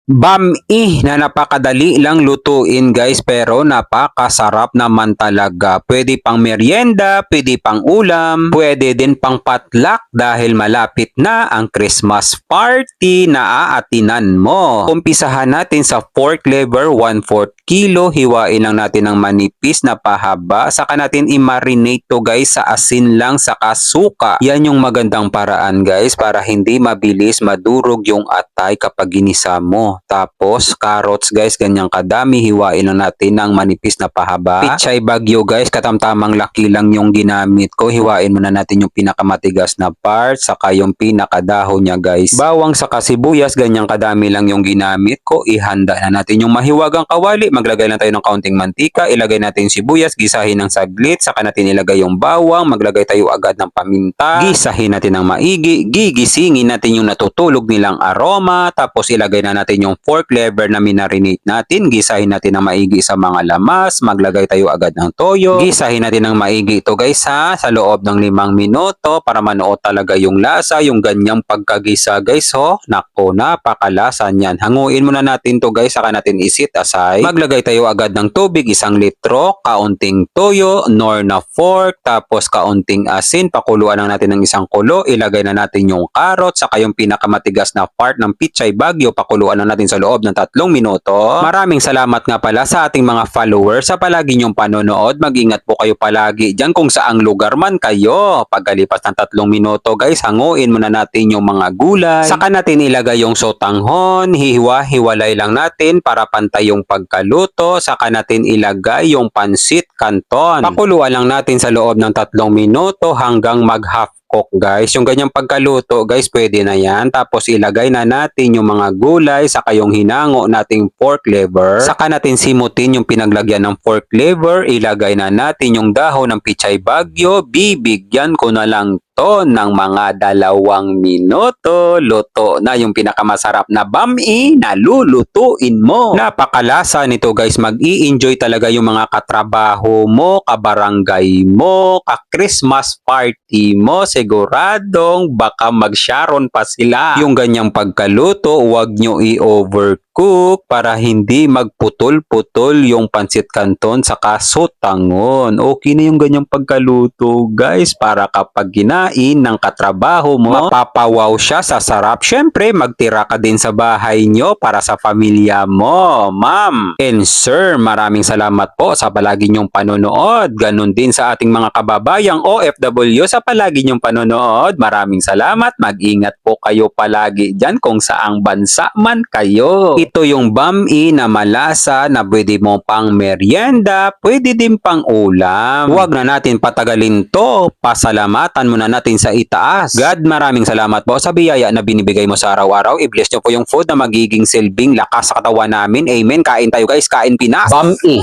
Bami na napakadali lang lutuin guys pero napakasarap naman talaga. Pwede pang merienda, pwede pang ulam, pwede din pang patlak dahil malapit na ang Christmas party na aatinan mo. Umpisahan natin sa pork liver 1/4 kilo, hiwain lang natin ng manipis na pahaba. Saka natin i-marinate to guys sa asin lang saka suka. Yan yung magandang paraan guys para hindi mabilis madurog yung atay kapag ginisa mo. Tapos, carrots guys, ganyang kadami. Hiwain lang natin ng manipis na pahaba. Pichay bagyo guys, katamtamang laki lang yung ginamit ko. Hiwain muna natin yung pinakamatigas na part, saka yung pinakadahon niya guys. Bawang saka sibuyas, ganyang kadami lang yung ginamit ko. Ihanda na natin yung mahiwagang kawali. Maglagay lang tayo ng kaunting mantika. Ilagay natin yung sibuyas, gisahin ng saglit. Saka natin ilagay yung bawang. Maglagay tayo agad ng paminta. Gisahin natin ng maigi. Gigisingin natin yung natutulog nilang aroma. Tapos ilagay na natin yung pork liver na minarinate natin. Gisahin natin ng maigi sa mga lamas. Maglagay tayo agad ng toyo. Gisahin natin ng maigi ito guys ha. Sa loob ng 5 minuto para manuot talaga yung lasa. Yung ganyang pagkagisa guys ho. Nako, napakalasa niyan. Hanguin muna natin to guys. Saka natin isit aside. Maglagay tayo agad ng tubig. 1 litro. Kaunting toyo. Nor na fork. Tapos kaunting asin. Pakuluan lang natin ng 1 kulo. Ilagay na natin yung carrot. Saka yung pinakamatigas na part ng pichay bagyo. Pakuluan lang natin sa loob ng 3 minuto. Maraming salamat nga pala sa ating mga followers sa palagi niyong panonood. Mag-ingat po kayo palagi dyan kung saang lugar man kayo. Pagkalipas ng 3 minuto guys, hanguin muna natin yung mga gulay. Saka natin ilagay yung sotanghon. Hiwa-hiwalay lang natin para pantay yung pagkaluto. Saka natin ilagay yung pansit canton. Pakuluan lang natin sa loob ng 3 minuto hanggang mag-half cook guys. Yung ganyang pagkaluto guys, pwede na yan. Tapos ilagay na natin yung mga gulay, saka yung hinango nating pork liver. Saka natin simutin yung pinaglagyan ng pork liver. Ilagay na natin yung dahon ng pichay bagyo. Bibigyan ko na lang to ng mga 2 minuto. Luto na yung pinakamasarap na bami na lulutuin mo. Napakalasa nito guys. Mag-i-enjoy talaga yung mga katrabaho mo, kabarangay mo, ka-Christmas party mo. Siguradong baka mag-sharon pa sila. Yung ganyang pagkaluto, huwag nyo i-overcook para hindi magputol-putol yung pansit canton sa sotanghon. Okay na yung ganyang pagkaluto guys para kapag kinain ng katrabaho mo, mapapawaw siya sa sarap. Syempre, magtira ka din sa bahay nyo para sa pamilya mo. Ma'am and sir, maraming salamat po sa palagi nyong panonood. Ganon din sa ating mga kababayang OFW sa palagi nyong panonood. Maraming salamat. Mag-ingat po kayo palagi dyan kung saang bansa man kayo. Ito yung bami na malasa na pwede mo pang merienda, pwede din pang ulam. Huwag na natin patagalin to. Pasalamatan muna natin sa itaas. God, maraming salamat po sa biyaya na binibigay mo sa araw-araw. I-bless nyo po yung food na magiging silbing lakas sa katawan namin. Amen. Kain tayo guys. Kain Pinas. Bami.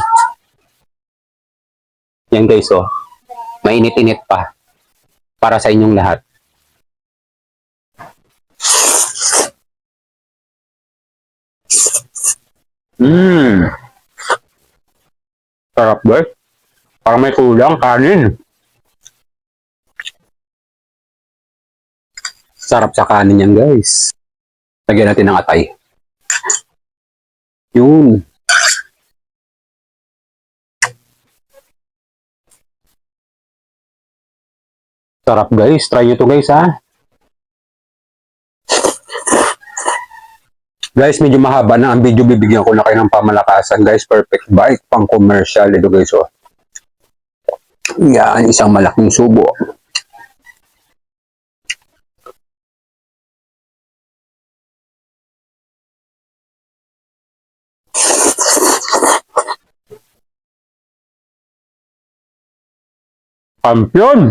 Yan guys oh. Mainit-init pa. Para sa inyong lahat. Sarap guys. Parang may kulang kanin. Sarap sa kanin yan guys. Lagyan natin ng atay. Yun. Sarap guys. Try nyo to guys ha. Guys, medyo mahaba na ang video. Bibigyan ko na kayo ng pamalakasan guys. Perfect bite. Pang commercial ito guys oh. Yan. Isang malaking subo. Kampiyon!